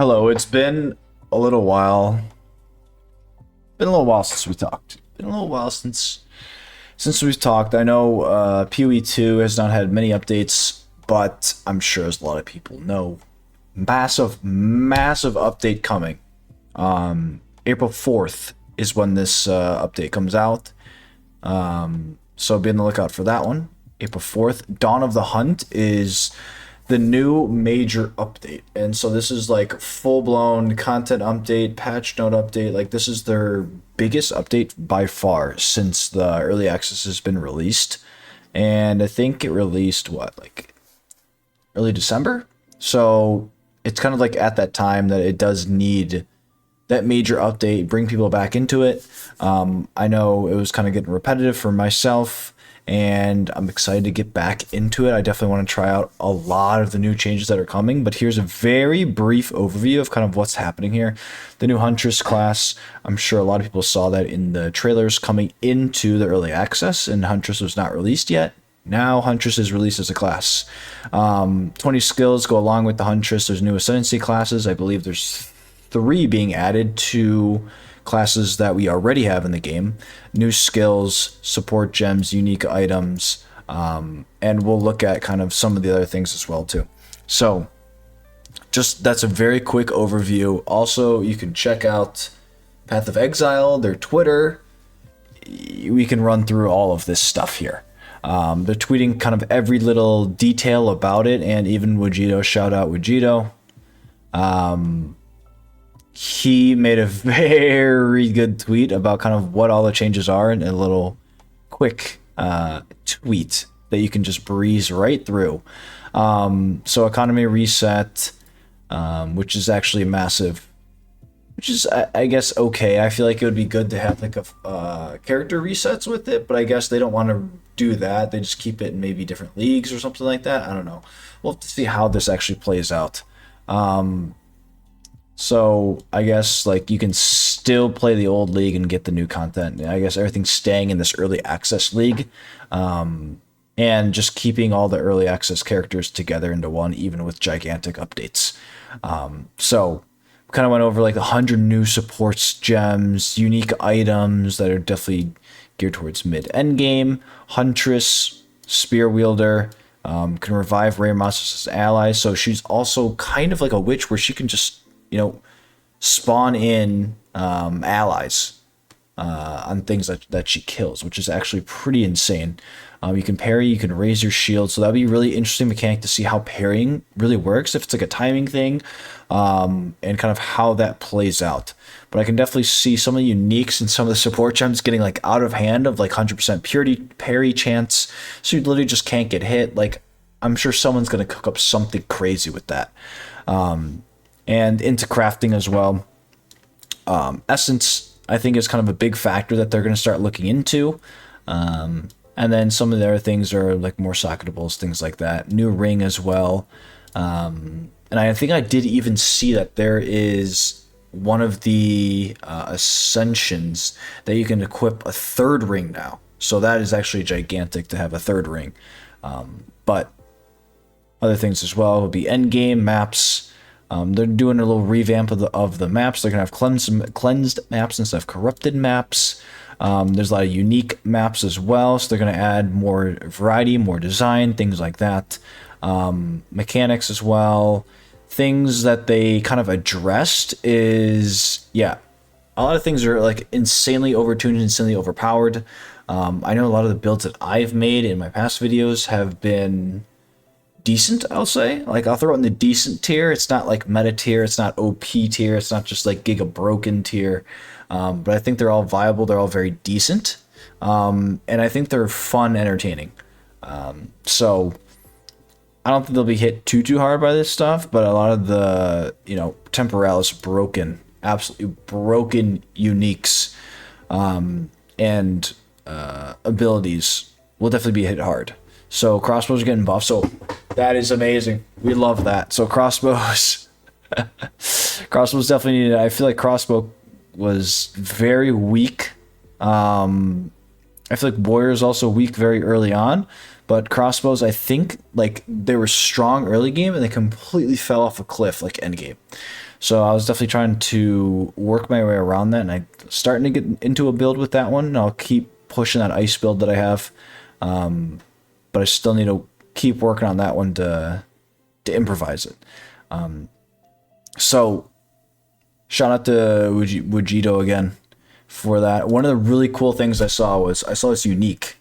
Hello, it's been a little while. Been a little while since we talked. Been a little while since we've talked. I know POE2 has not had many updates, but I'm sure as a lot of people know, massive update coming. April 4th is when this update comes out. So be on the lookout for that one. April 4th. Dawn of the Hunt is the new major update, and so this is like full-blown content update, patch note update. Like, this is their biggest update by far since the early access has been released, and I think it released like early December. So it's kind of like at that time that it does need that major update, bring people back into it. I know it was kind of getting repetitive for myself, and I'm excited to get back into it. I definitely want to try out a lot of the new changes that are coming, but here's a very brief overview of kind of what's happening here. The new Huntress class, I'm sure a lot of people saw that in the trailers coming into the early access, and Huntress was not released yet. Now Huntress is released as a class. 20 skills go along with the Huntress. There's new Ascendancy classes. I believe there's 3 being added to classes that we already have in the game. New skills, support gems, unique items, and we'll look at kind of some of the other things as well too. So just that's a very quick overview. Also, you can check out Path of Exile, their Twitter. We can run through all of this stuff here. They're tweeting kind of every little detail about it, and even Wujito, shout out Wujito. He made a very good tweet about kind of what all the changes are in a little quick tweet that you can just breeze right through. So economy reset, which is actually massive, which is, I guess, okay. I feel like it would be good to have like a character resets with it, but I guess they don't want to do that. They just keep it in maybe different leagues or something like that. I don't know. We'll have to see how this actually plays out. So I guess like you can still play the old league and get the new content. I guess everything's staying in this early access league, and just keeping all the early access characters together into one, even with gigantic updates. So kind of went over like 100 new supports, gems, unique items that are definitely geared towards mid-end game. Huntress, spear wielder, can revive rare monsters as allies. So she's also kind of like a witch where she can just, spawn in allies on things that she kills, which is actually pretty insane. You can parry, you can raise your shield, so that'd be a really interesting mechanic to see how parrying really works, if it's like a timing thing, and kind of how that plays out. But I can definitely see some of the uniques and some of the support gems getting like out of hand of like 100% purity parry chance, so you literally just can't get hit. Like, I'm sure someone's gonna cook up something crazy with that. And into crafting as well. Essence, I think, is kind of a big factor that they're going to start looking into. And then some of the other things are like more socketables, things like that. New ring as well. And I think I did even see that there is one of the ascensions that you can equip a 3rd ring now. So that is actually gigantic to have a 3rd ring. But other things as well would be endgame maps. They're doing a little revamp of the maps. They're going to have cleansed maps instead of corrupted maps. There's a lot of unique maps as well, so they're going to add more variety, more design, things like that. Mechanics as well. Things that they kind of addressed is, yeah, a lot of things are like insanely overtuned, insanely overpowered. I know a lot of the builds that I've made in my past videos have been decent, I'll say. Like, I'll throw it in the decent tier. It's not like meta tier, it's not OP tier, it's not just like giga broken tier. But I think they're all viable, they're all very decent. And I think they're fun, entertaining. So I don't think they'll be hit too hard by this stuff, but a lot of the, Temporalis broken, absolutely broken uniques, and abilities will definitely be hit hard. So crossbows are getting buffed, so that is amazing. We love that. So crossbows, crossbows definitely needed. I feel like crossbow was very weak. I feel like warrior is also weak very early on, but crossbows, I think, like, they were strong early game and they completely fell off a cliff like end game. So I was definitely trying to work my way around that, and I'm starting to get into a build with that one. And I'll keep pushing that ice build that I have, but I still need to keep working on that one to improvise it. So shout out to Wujito again for that. One of the really cool things I saw this unique.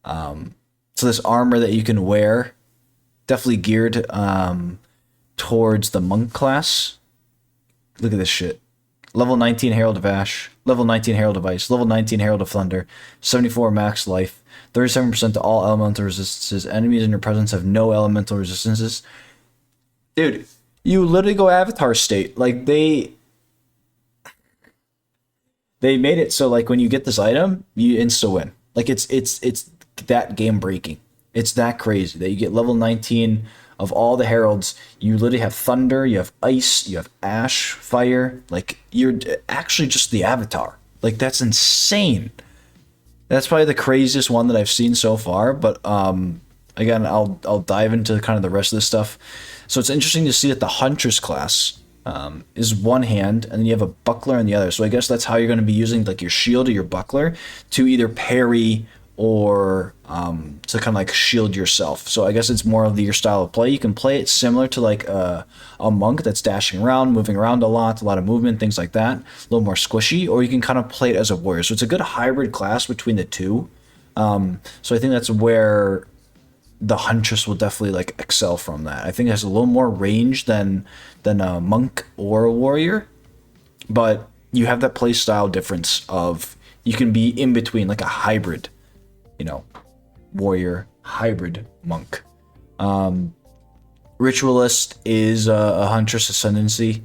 So this armor that you can wear, definitely geared towards the monk class. Look at this shit. Level 19 Herald of Ash, level 19 Herald of Ice, level 19 Herald of Thunder, 74 max life, 37% to all elemental resistances. Enemies in your presence have no elemental resistances. Dude, you literally go Avatar state. Like they made it so like when you get this item, you insta win. Like it's that game breaking. It's that crazy that you get level 19 of all the heralds. You literally have thunder, you have ice, you have ash, fire. Like you're actually just the avatar. Like that's insane. That's probably the craziest one that I've seen so far. But again, I'll dive into kind of the rest of this stuff. So it's interesting to see that the Huntress class is one hand, and then you have a buckler in the other. So I guess that's how you're going to be using like your shield or your buckler to either parry or to kind of like shield yourself. So I guess it's more of your style of play. You can play it similar to like a monk that's dashing around, moving around a lot of movement, things like that, a little more squishy, or you can kind of play it as a warrior. So it's a good hybrid class between the two. So I think that's where the Huntress will definitely like excel from that. I think it has a little more range than a monk or a warrior, but you have that play style difference of you can be in between like a hybrid, warrior, hybrid monk. Ritualist is a Huntress ascendancy.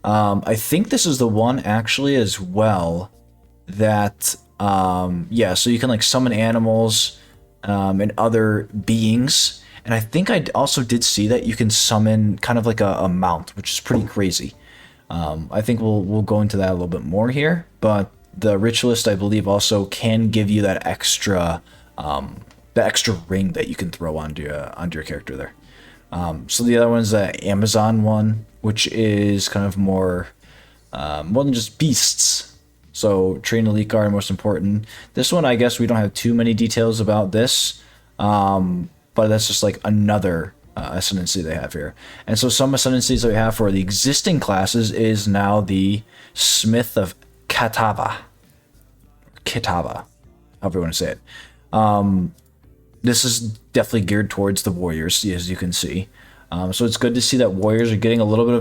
I think this is the one actually as well that so you can like summon animals and other beings. And I think I also did see that you can summon kind of like a mount, which is pretty crazy. I think we'll go into that a little bit more here, but the Ritualist, I believe, also can give you that extra ring that you can throw onto your character there. So the other one's the Amazon one, which is kind of more than just beasts. So train elite guard, most important. This one, I guess we don't have too many details about this, but that's just like another ascendancy they have here. And so some ascendancies that we have for the existing classes is now the Smith of Kitava, however you want to say it. This is definitely geared towards the warriors, as you can see. So it's good to see that warriors are getting a little bit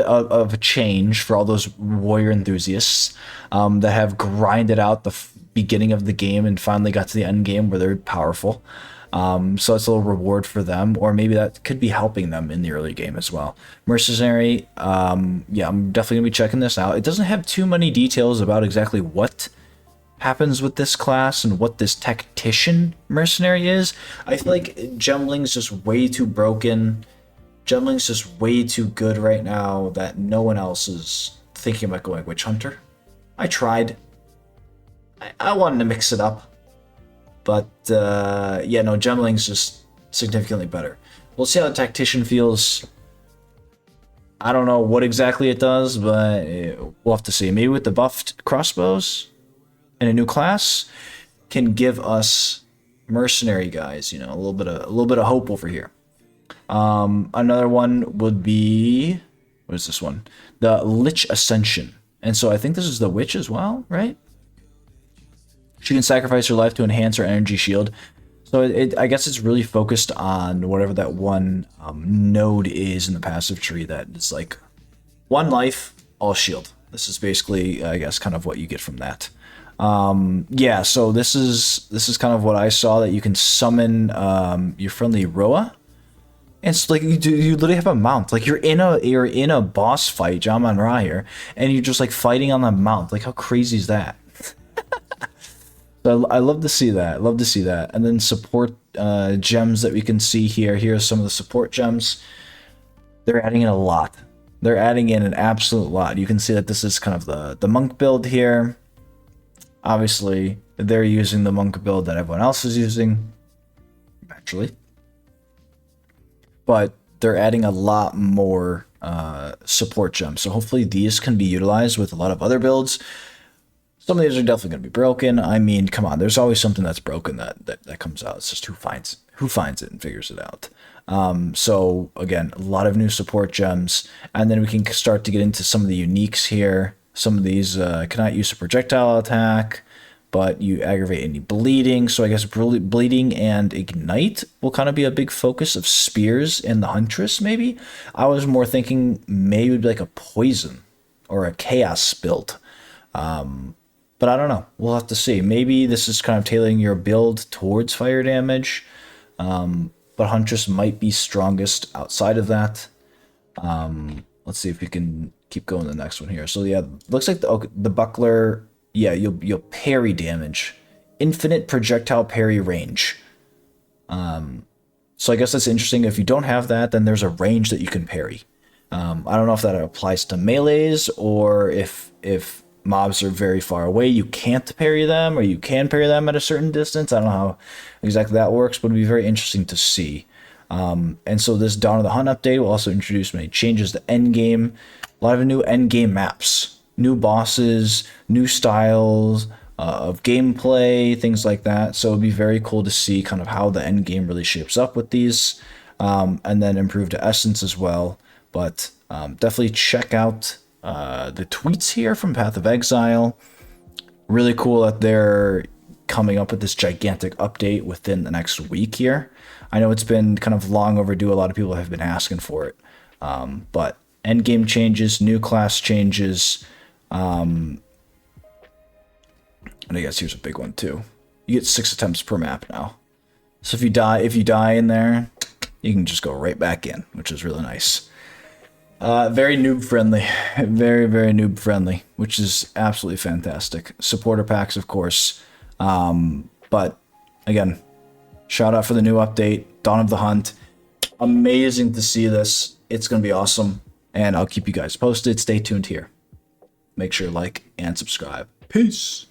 of a change for all those warrior enthusiasts that have grinded out the beginning of the game and finally got to the end game where they're powerful. So it's a little reward for them, or maybe that could be helping them in the early game as well. Mercenary, I'm definitely gonna be checking this out. It doesn't have too many details about exactly what happens with this class and what this tactician mercenary is. I feel like Gemling's just way too broken. Gemling's just way too good right now that no one else is thinking about going Witch Hunter. I tried. I wanted to mix it up. But, Gemling's just significantly better. We'll see how the Tactician feels. I don't know what exactly it does, but we'll have to see. Maybe with the buffed crossbows and a new class can give us mercenary guys, a little bit of hope over here. Another one would be, what is this one? The Lich Ascension. And so I think this is the Witch as well, right? She can sacrifice her life to enhance her energy shield. So I guess it's really focused on whatever that one node is in the passive tree that is like one life, all shield. This is basically, I guess, kind of what you get from that. So this is kind of what I saw, that you can summon your friendly Roa. And it's like you literally have a mount. Like you're in a boss fight, Jaman Ra here, and you're just like fighting on the mount. Like how crazy is that? So I love to see that. And then support gems that we can see here. Here's some of the support gems. They're adding in a lot. They're adding in an absolute lot. You can see that this is kind of the monk build here. Obviously, they're using the monk build that everyone else is using, actually. But they're adding a lot more support gems. So hopefully these can be utilized with a lot of other builds. Some of these are definitely going to be broken. I mean, come on, there's always something that's broken that comes out. It's just who finds it and figures it out. So again, a lot of new support gems, and then we can start to get into some of the uniques here. Some of these cannot use a projectile attack, but you aggravate any bleeding. So I guess bleeding and ignite will kind of be a big focus of spears and the huntress. Maybe I was more thinking maybe like a poison or a chaos build. But I don't know. We'll have to see. Maybe this is kind of tailoring your build towards fire damage. But Huntress might be strongest outside of that. Let's see if we can keep going to the next one here. So yeah, looks like the buckler. Yeah, you'll parry damage, infinite projectile parry range. So I guess that's interesting. If you don't have that, then there's a range that you can parry. I don't know if that applies to melees or if mobs are very far away, you can't parry them, or you can parry them at a certain distance. I don't know how exactly that works, but it'd be very interesting to see. And so this Dawn of the Hunt update will also introduce many changes to endgame, a lot of new endgame maps, new bosses, new styles of gameplay, things like that. So it'd be very cool to see kind of how the endgame really shapes up with these, and then improve the essence as well. But definitely check out the tweets here from Path of Exile. Really cool that they're coming up with this gigantic update within the next week here. I know it's been kind of long overdue. A lot of people have been asking for it. But endgame changes, new class changes. And I guess here's a big one too. You get 6 attempts per map now. So if you die in there, you can just go right back in, which is really nice. Very noob friendly, very noob friendly, which is absolutely fantastic. Supporter packs, of course, but again, shout out for the new update, Dawn of the Hunt. Amazing to see this. It's gonna be awesome, and I'll keep you guys posted. Stay tuned here. Make sure to like and subscribe. Peace.